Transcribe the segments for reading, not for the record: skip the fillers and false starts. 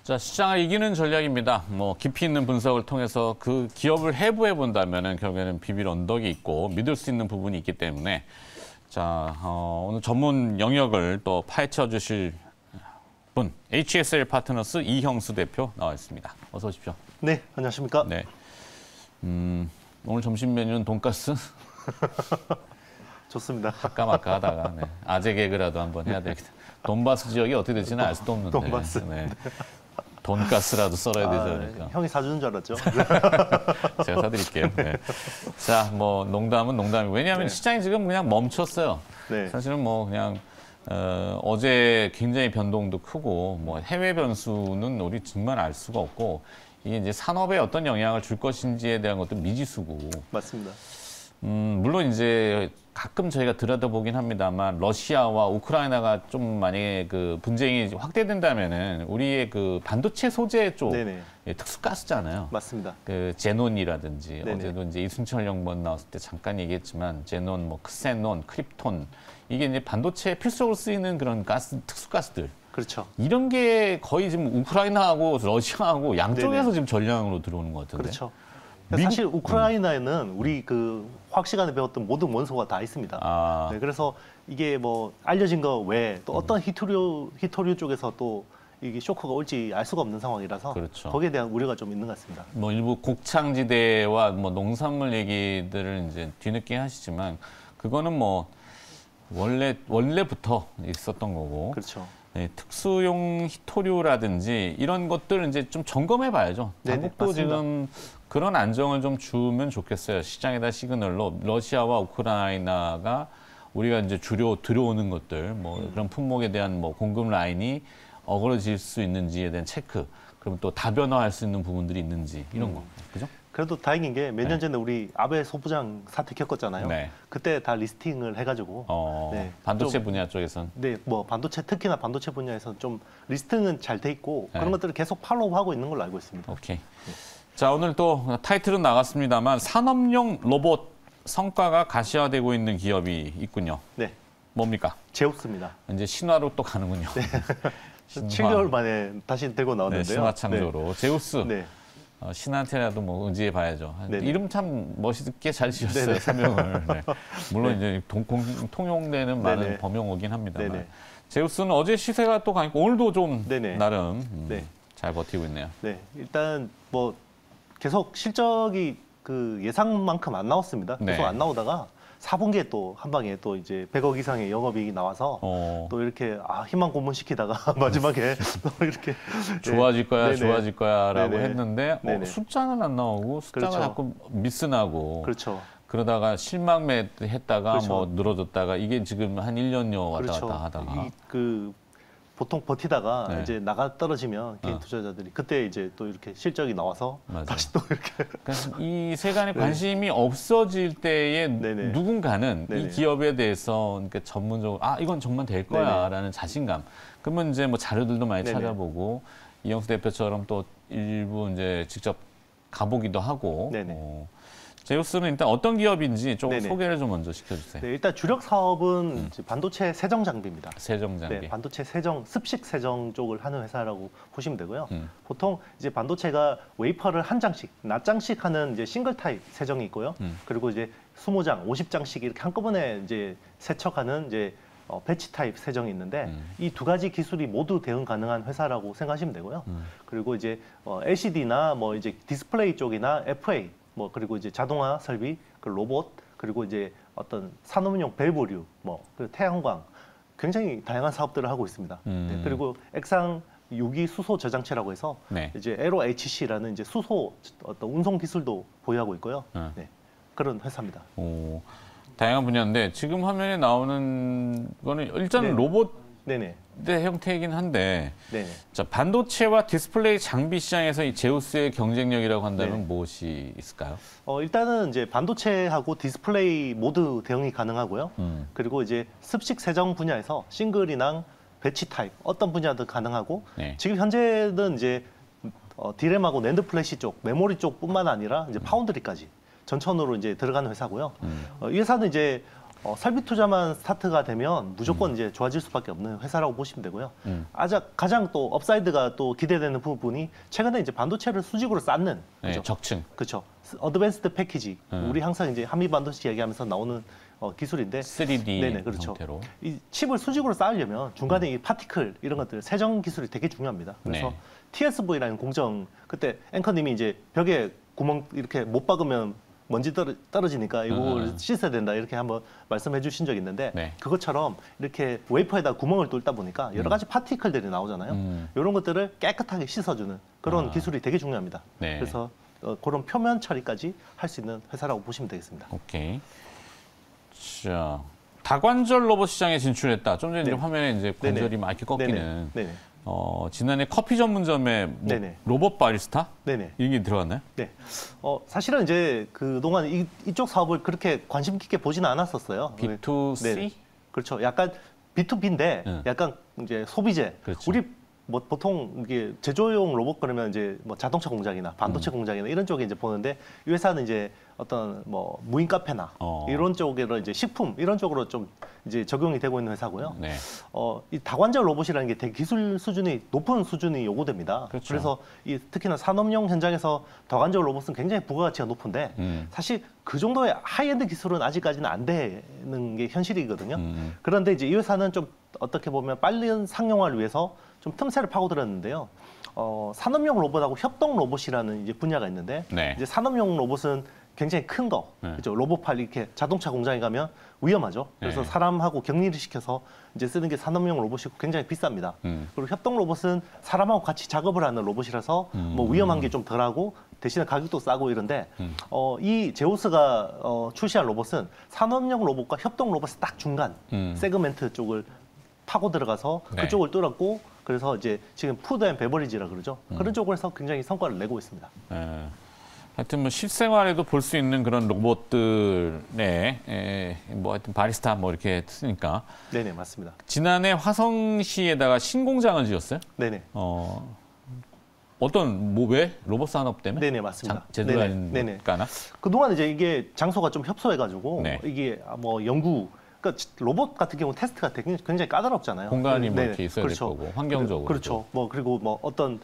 자, 시장을 이기는 전략입니다. 뭐 깊이 있는 분석을 통해서 그 기업을 해부해 본다면은 결국에는 비빌 언덕이 있고 믿을 수 있는 부분이 있기 때문에 자, 오늘 전문 영역을 또 파헤쳐 주실 분 HSL 파트너스 이형수 대표 나와 있습니다. 어서 오십시오. 네, 안녕하십니까? 네. 오늘 점심 메뉴는 돈가스? 좋습니다. 아까마까 하다가 네. 아재 개그라도 한번 해야 되겠다. 돈바스 지역이 어떻게 될지는 알 수도 없는데. 돈바스. 네. 돈가스라도 썰어야 되죠. 그러니까. 형이 사주는 줄 알았죠? 제가 사드릴게요. 네. 자, 뭐 농담은 농담이고 왜냐하면 네. 시장이 지금 그냥 멈췄어요. 네. 사실은 뭐 그냥 어제 굉장히 변동도 크고 뭐 해외 변수는 우리 정말 알 수가 없고 이게 이제 산업에 어떤 영향을 줄 것인지에 대한 것도 미지수고. 맞습니다. 물론 이제 가끔 저희가 들여다보긴 합니다만 러시아와 우크라이나가 좀 만약에 그 분쟁이 확대된다면은 우리의 그 반도체 소재 쪽 네네. 특수가스잖아요. 맞습니다. 그 제논이라든지 네네. 어제도 이제 이순철 연구원 나왔을 때 잠깐 얘기했지만 제논, 뭐 크세논, 크립톤 이게 이제 반도체에 필수적으로 쓰이는 그런 가스 특수가스들. 그렇죠. 이런 게 거의 지금 우크라이나하고 러시아하고 양쪽에서 네네. 지금 전량으로 들어오는 것 같은데. 그렇죠. 사실 우크라이나에는 우리 그 화학 시간에 배웠던 모든 원소가 다 있습니다. 아. 네, 그래서 이게 뭐 알려진 거 외에 또 어떤 히토류 쪽에서 또 이게 쇼크가 올지 알 수가 없는 상황이라서 그렇죠. 거기에 대한 우려가 좀 있는 것 같습니다. 뭐 일부 곡창지대와 뭐 농산물 얘기들을 이제 뒤늦게 하시지만 그거는 뭐 원래부터 있었던 거고. 그렇죠. 네, 특수용 히토류라든지 이런 것들 이제 좀 점검해 봐야죠. 네네, 당국도 맞습니다. 지금 그런 안정을 좀 주면 좋겠어요. 시장에다 시그널로 러시아와 우크라이나가 우리가 이제 주로 들어오는 것들, 뭐 그런 품목에 대한 뭐 공급 라인이 어그러질 수 있는지에 대한 체크, 그럼 또 다변화할 수 있는 부분들이 있는지 이런 거, 그죠? 그래도 다행인 게 몇 년 네. 전에 우리 아베 소부장 사태 겪었잖아요. 네. 그때 다 리스팅을 해가지고 네, 반도체 좀, 분야 쪽에선. 네, 뭐 반도체 특히나 반도체 분야에서 좀 리스팅은 잘 돼 있고 네. 그런 것들을 계속 팔로우하고 있는 걸로 알고 있습니다. 오케이. 자, 오늘 또 타이틀은 나갔습니다만 산업용 로봇 성과가 가시화되고 있는 기업이 있군요. 네, 뭡니까? 제우스입니다. 이제 신화로 또 가는군요. 신화. 7개월 만에 다시 들고 네, 나왔는데요. 신화 창조로. 제우스. 네, 신한테라도 뭐 의지해 봐야죠. 네네. 이름 참 멋있게 잘 지었어요, 네네. 사명을. 네. 물론 이제 통용되는 많은 네네. 범용어긴 합니다만. 네네. 제우스는 어제 시세가 또 강했고 오늘도 좀 네네. 나름 네. 잘 버티고 있네요. 네, 일단 뭐 계속 실적이 그 예상만큼 안 나왔습니다. 계속 네. 안 나오다가 4분기에 또 한 방에 또 이제 100억 이상의 영업이익이 나와서 또 이렇게 희망 고문시키다가 마지막에 또 이렇게 좋아질 거야, 네네. 좋아질 거야라고 네네. 했는데 네네. 숫자는 안 나오고 숫자가 그렇죠. 자꾸 미스나고 그렇죠. 그러다가 실망매 했다가 그렇죠. 뭐 늘어졌다가 이게 지금 한 1년여 왔다 그렇죠. 갔다 하다가 그 보통 버티다가 네. 이제 나가 떨어지면 개인 투자자들이 그때 이제 또 이렇게 실적이 나와서 맞아요. 다시 또 이렇게 그러니까 이 세간에 네. 관심이 없어질 때에 네네. 누군가는 이 네네. 기업에 대해서 그러니까 전문적으로 이건 정말 될 거야라는 자신감. 그러면 이제 뭐 자료들도 많이 네네. 찾아보고 이영수 대표처럼 또 일부 이제 직접 가보기도 하고. 네네. 제우스는 일단 어떤 기업인지 조금 네네. 소개를 좀 먼저 시켜주세요. 네, 일단 주력 사업은 이제 반도체 세정 장비입니다. 세정 장비. 네, 반도체 세정, 습식 세정 쪽을 하는 회사라고 보시면 되고요. 음. 보통 이제 반도체가 웨이퍼를 한 장씩, 낱장씩 하는 이제 싱글 타입 세정이 있고요. 그리고 이제 20장, 50장씩 이렇게 한꺼번에 이제 세척하는 이제 배치 타입 세정이 있는데 이 두 가지 기술이 모두 대응 가능한 회사라고 생각하시면 되고요. 그리고 이제 LCD나 뭐 이제 디스플레이 쪽이나 FA 뭐 그리고 이제 자동화 설비, 그 로봇, 그리고 이제 어떤 산업용 밸브류, 뭐 그리고 태양광 굉장히 다양한 사업들을 하고 있습니다. 네, 그리고 액상 유기 수소 저장체라고 해서 네. 이제 LOHC라는 이제 수소 어떤 운송 기술도 보유하고 있고요. 네, 그런 회사입니다. 오, 다양한 분야인데 지금 화면에 나오는 거는 일단 네. 로봇 네네. 형태이긴 한데 네네. 자, 반도체와 디스플레이 장비 시장에서 이 제우스의 경쟁력이라고 한다면 네. 무엇이 있을까요? 일단은 이제 반도체하고 디스플레이 모두 대응이 가능하고요. 그리고 이제 습식 세정 분야에서 싱글이나 배치 타입 어떤 분야든 가능하고 네. 지금 현재는 이제 디램하고 낸드 플래시 쪽, 메모리 쪽뿐만 아니라 이제 파운드리까지 전천으로 이제 들어가는 회사고요. 이 회사는 이제 설비 투자만 스타트가 되면 무조건 이제 좋아질 수밖에 없는 회사라고 보시면 되고요. 가장 또 업사이드가 또 기대되는 부분이 최근에 이제 반도체를 수직으로 쌓는 네, 그죠? 적층. 그렇죠. 어드밴스드 패키지. 우리 항상 이제 한미 반도체 얘기하면서 나오는 기술인데 3D 네네, 그렇죠. 형태로. 이 칩을 수직으로 쌓으려면 중간에 이 파티클 이런 것들 세정 기술이 되게 중요합니다. 그래서 네. TSV라는 공정 그때 앵커님이 이제 벽에 구멍 이렇게 못 박으면 먼지 떨어지니까 이걸 씻어야 된다 이렇게 한번 말씀해 주신 적이 있는데 네. 그것처럼 이렇게 웨이퍼에다 구멍을 뚫다 보니까 여러 가지 파티클들이 나오잖아요. 이런 것들을 깨끗하게 씻어주는 그런 기술이 되게 중요합니다. 네. 그래서 그런 표면 처리까지 할 수 있는 회사라고 보시면 되겠습니다. 오케이. 자, 다관절 로봇 시장에 진출했다. 좀 전에 이제 네. 화면에 이제 관절이 막 이렇게 꺾이는. 네네. 지난해 커피 전문점에 뭐 네네. 로봇 바리스타 네네. 이런 게 들어갔나요? 네. 사실은 이제 그동안 이쪽 사업을 그렇게 관심 깊게 보지는 않았었어요. B2C? 네. 그렇죠. 약간 B2B인데 약간 이제 소비재. 그렇죠. 우리 뭐 보통 이게 제조용 로봇 그러면 이제 뭐 자동차 공장이나 반도체 공장이나 이런 쪽에 이제 보는데 이 회사는 이제 어떤 뭐 무인 카페나 이런 쪽으로 이제 식품 이런 쪽으로 좀 이제 적용이 되고 있는 회사고요. 네. 이 다관절 로봇이라는 게 되게 기술 수준이 높은 수준이 요구됩니다. 그렇죠. 그래서 특히나 산업용 현장에서 다관절 로봇은 굉장히 부가가치가 높은데 사실 그 정도의 하이엔드 기술은 아직까지는 안 되는 게 현실이거든요. 그런데 이제 이 회사는 좀 어떻게 보면 빠른 상용화를 위해서 좀 틈새를 파고들었는데요. 산업용 로봇하고 협동 로봇이라는 이제 분야가 있는데 네. 이제 산업용 로봇은 굉장히 큰 거, 그죠? 로봇팔 이렇게 자동차 공장에 가면 위험하죠. 그래서 네. 사람하고 격리를 시켜서 이제 쓰는 게 산업용 로봇이고 굉장히 비쌉니다. 그리고 협동 로봇은 사람하고 같이 작업을 하는 로봇이라서 뭐 위험한 게 좀 덜하고 대신에 가격도 싸고 이런데 이 제우스가 출시한 로봇은 산업용 로봇과 협동 로봇의 딱 중간 세그멘트 쪽을 파고 들어가서 네. 그쪽을 뚫었고 그래서 이제 지금 푸드 앤 베버리지라 그러죠. 그런 쪽에서 굉장히 성과를 내고 있습니다. 하여튼 뭐 실생활에도 볼 수 있는 그런 로봇들에 뭐 하여튼 바리스타 뭐 이렇게 쓰니까 네네 맞습니다. 지난해 화성시에다가 신공장을 지었어요. 네네. 어떤 뭐 왜 로봇 산업 때문에? 네네 맞습니다. 제대로 네네. 하니까나? 그동안 이제 이게 장소가 좀 협소해가지고 네. 이게 뭐 연구 그러니까 로봇 같은 경우 테스트가 굉장히 까다롭잖아요. 공간이 뭐 네네. 이렇게 있어야 그렇죠. 될 거고 환경적으로. 그렇죠. 뭐 그리고 뭐 어떤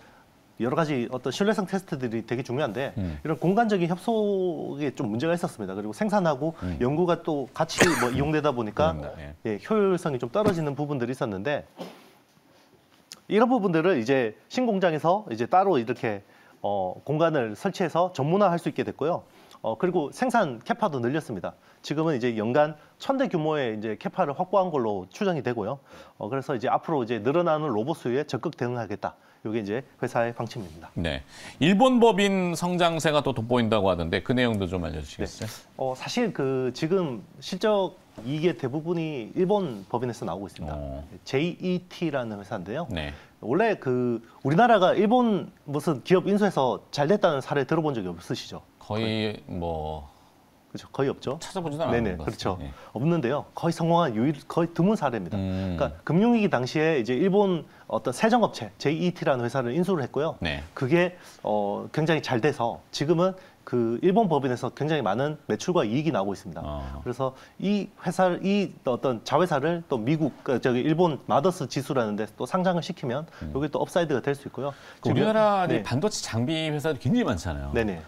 여러 가지 어떤 신뢰성 테스트들이 되게 중요한데 이런 공간적인 협소에 좀 문제가 있었습니다. 그리고 생산하고 연구가 또 같이 뭐 이용되다 보니까 예, 효율성이 좀 떨어지는 부분들이 있었는데 이런 부분들을 이제 신공장에서 이제 따로 이렇게 공간을 설치해서 전문화할 수 있게 됐고요. 그리고 생산 캐파도 늘렸습니다. 지금은 이제 연간 1000대 규모의 이제 캐파를 확보한 걸로 추정이 되고요. 그래서 이제 앞으로 이제 늘어나는 로봇 수요에 적극 대응하겠다. 이게 이제 회사의 방침입니다. 네. 일본 법인 성장세가 또 돋보인다고 하던데 그 내용도 좀 알려주시겠어요? 네. 사실 그 지금 실적 이익의 대부분이 일본 법인에서 나오고 있습니다. JET라는 회사인데요. 네. 원래 그 우리나라가 일본 무슨 기업 인수해서 잘 됐다는 사례 들어본 적이 없으시죠? 거의 뭐 그렇죠. 거의 없죠. 찾아보지도 않았는 네네, 것 그렇죠. 같습니다. 없는데요. 거의 성공한 거의 드문 사례입니다. 그러니까 금융위기 당시에 이제 일본 어떤 세정업체 JET라는 회사를 인수를 했고요. 네. 그게 굉장히 잘 돼서 지금은 그 일본 법인에서 굉장히 많은 매출과 이익이 나오고 있습니다. 그래서 이 어떤 자회사를 또 미국 일본 마더스 지수라는데 또 상장을 시키면 여기 또 업사이드가 될 수 있고요. 우리나라에 네. 반도체 장비 회사도 굉장히 많잖아요. 네네.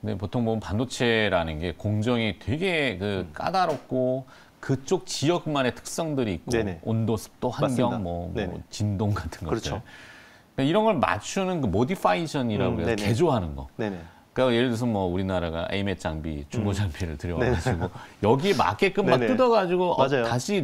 근데 보통 보면 반도체라는 게 공정이 되게 까다롭고 그쪽 지역만의 특성들이 있고 네네. 온도, 습도, 환경, 맞습니다. 뭐 네네. 진동 같은 것들. 그렇죠. 근데 이런 걸 맞추는 그 모디파이션이라고 해서 네네. 개조하는 거. 네네. 그러니까 예를 들어서 뭐 우리나라가 AMAT 장비, 중고 장비를 들여와가지고 여기에 맞게끔 막 네네. 뜯어가지고 맞아요. 다시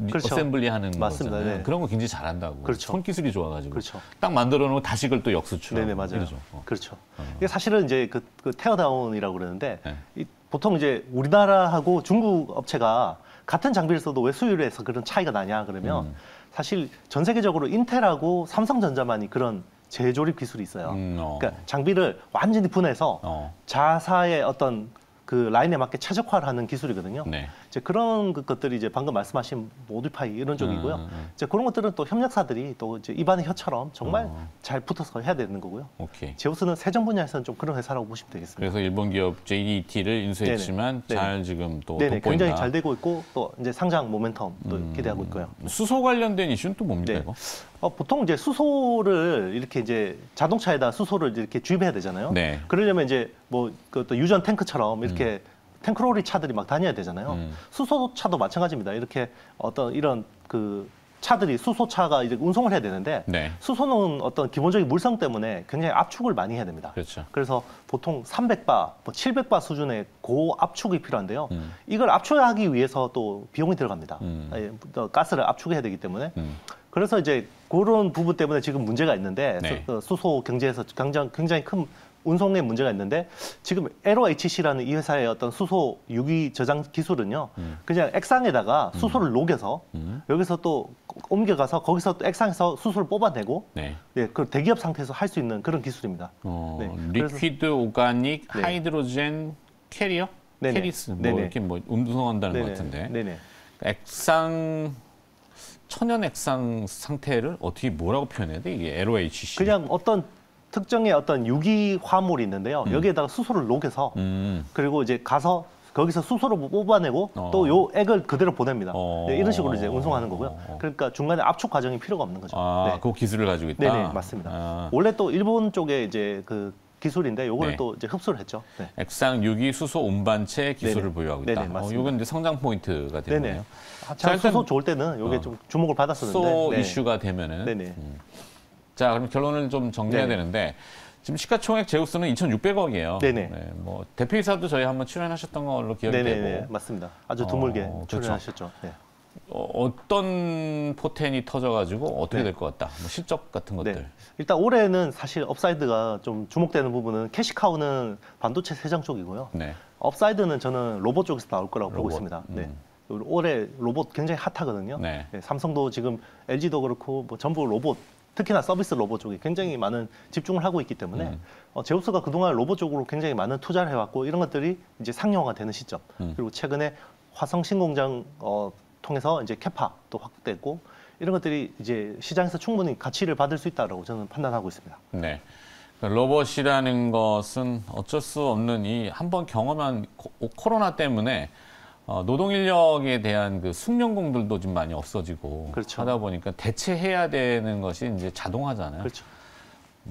그렇죠. 어셈블리하는 맞습니다. 거잖아요. 네. 그런 거 굉장히 잘한다고. 그렇죠. 손기술이 좋아가지고 그렇죠. 딱 만들어놓고 다시 그걸 또 역수출하고. 네네 맞아요. 이러죠. 그렇죠. 이게 사실은 이제 그 테어다운이라고 그러는데 네. 보통 이제 우리나라하고 중국 업체가 같은 장비를 써도 왜 수율에서 그런 차이가 나냐 그러면 사실 전 세계적으로 인텔하고 삼성전자만이 그런 재조립 기술이 있어요. 그러니까 장비를 완전히 분해서 자사의 어떤 그 라인에 맞게 최적화를 하는 기술이거든요. 네. 이제 그런 것들이 이제 방금 말씀하신 모듈파이 이런 쪽이고요. 이제 그런 것들은 또 협력사들이 또 이제 입안의 혀처럼 정말 잘 붙어서 해야 되는 거고요. 오케이. 제우스는 세정 분야에서는 좀 그런 회사라고 보시면 되겠습니다. 그래서 일본 기업 JDT를 인수했지만 네네. 잘 지금 또 네네, 돋보인다. 굉장히 잘 되고 있고 또 이제 상장 모멘텀도 기대하고 있고요. 수소 관련된 이슈는 또 뭡니까 네. 이거? 보통 이제 수소를 이렇게 이제 자동차에다 수소를 이렇게 주입해야 되잖아요. 네. 그러려면 이제 뭐 그것도 유전 탱크처럼 이렇게 탱크로리 차들이 막 다녀야 되잖아요. 수소차도 마찬가지입니다. 이렇게 어떤 이런 그 차들이 수소차가 이제 운송을 해야 되는데 네. 수소는 어떤 기본적인 물성 때문에 굉장히 압축을 많이 해야 됩니다. 그렇죠. 그래서 보통 300바, 뭐 700바 수준의 고압축이 필요한데요. 이걸 압축하기 위해서 또 비용이 들어갑니다. 또 가스를 압축해야 되기 때문에. 그래서 이제 그런 부분 때문에 지금 문제가 있는데 네. 수소 경제에서 굉장히 큰 운송에 문제가 있는데 지금 LOHC라는 이 회사의 어떤 수소 유기 저장 기술은요. 그냥 액상에다가 수소를 녹여서 여기서 또 옮겨가서 거기서 또 액상에서 수소를 뽑아내고 네. 네, 그 대기업 상태에서 할 수 있는 그런 기술입니다. 네, 그래서- 리퀴드 오가닉 네. 하이드로젠 캐리어? 네네. 캐리스 뭐 네네. 이렇게 뭐 운송한다는 것 같은데 네네. 액상 천연 액상 상태를 어떻게 뭐라고 표현해야 돼? 이게 LOHC. 그냥 어떤 특정의 어떤 유기 화물이 있는데요. 여기에다가 수소를 녹여서 그리고 이제 가서 거기서 수소를 뽑아내고 또 요 액을 그대로 보냅니다. 네, 이런 식으로 이제 운송하는 거고요. 그러니까 중간에 압축 과정이 필요가 없는 거죠. 아, 네. 그 기술을 가지고 있다. 네네, 맞습니다. 아, 원래 또 일본 쪽에 이제 그 기술인데 요거를 네. 또 이제 흡수를 했죠. 네. 액상 유기 수소 운반체 기술을 네네. 보유하고 있다. 네네, 맞습니다. 이건 이제 성장 포인트가 되네요. 네네. 자, 참 일단- 수소 좋을 때는 요게 좀 주목을 받았었는데. 수소 네. 이슈가 되면은 네네. 자, 그럼 결론을 좀 정리해야 네네. 되는데 지금 시가총액 제우스는 2,600억이에요. 네네. 뭐 대표이사도 저희 한번 출연하셨던 걸로 기억이 네네네, 되고 맞습니다. 아주 드물게 그렇죠. 출연하셨죠. 네. 어떤 포텐이 터져가지고 어떻게 네. 될 것 같다. 뭐 실적 같은 것들. 네. 일단 올해는 사실 업사이드가 좀 주목되는 부분은 캐시카우는 반도체 세장 쪽이고요. 네. 업사이드는 저는 로봇 쪽에서 나올 거라고 보고 로봇. 있습니다. 네. 올해 로봇 굉장히 핫하거든요. 네. 네, 삼성도 지금 LG도 그렇고 뭐 전부 로봇, 특히나 서비스 로봇 쪽에 굉장히 많은 집중을 하고 있기 때문에 제우스가 그동안 로봇 쪽으로 굉장히 많은 투자를 해왔고 이런 것들이 이제 상용화가 되는 시점. 그리고 최근에 화성 신공장 통해서 이제 캐파도 확대했고 이런 것들이 이제 시장에서 충분히 가치를 받을 수 있다고 저는 판단하고 있습니다. 네. 그러니까 로봇이라는 것은 어쩔 수 없는 이 한번 경험한 코로나 때문에 노동 인력에 대한 그 숙련공들도 좀 많이 없어지고 그렇죠. 하다 보니까 대체해야 되는 것이 이제 자동화잖아요. 그렇죠.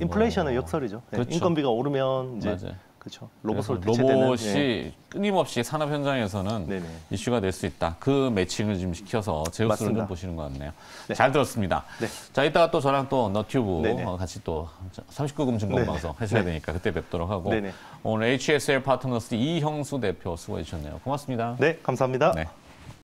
인플레이션의 역설이죠. 네, 그렇죠. 인건비가 오르면 이제 맞아요. 그렇죠. 그래서 로봇으로 대체되는 로봇이 네. 끊임없이 산업 현장에서는 네네. 이슈가 될 수 있다. 그 매칭을 좀 시켜서 제우스를 맞습니다. 좀 보시는 것 같네요. 네. 잘 들었습니다. 네. 자, 이따가 또 저랑 또 너튜브 네네. 같이 또 39금 증권방송 하셔야 되니까 그때 뵙도록 하고 네네. 오늘 HSL 파트너스 이형수 대표 수고해 주셨네요. 고맙습니다. 네, 감사합니다. 네.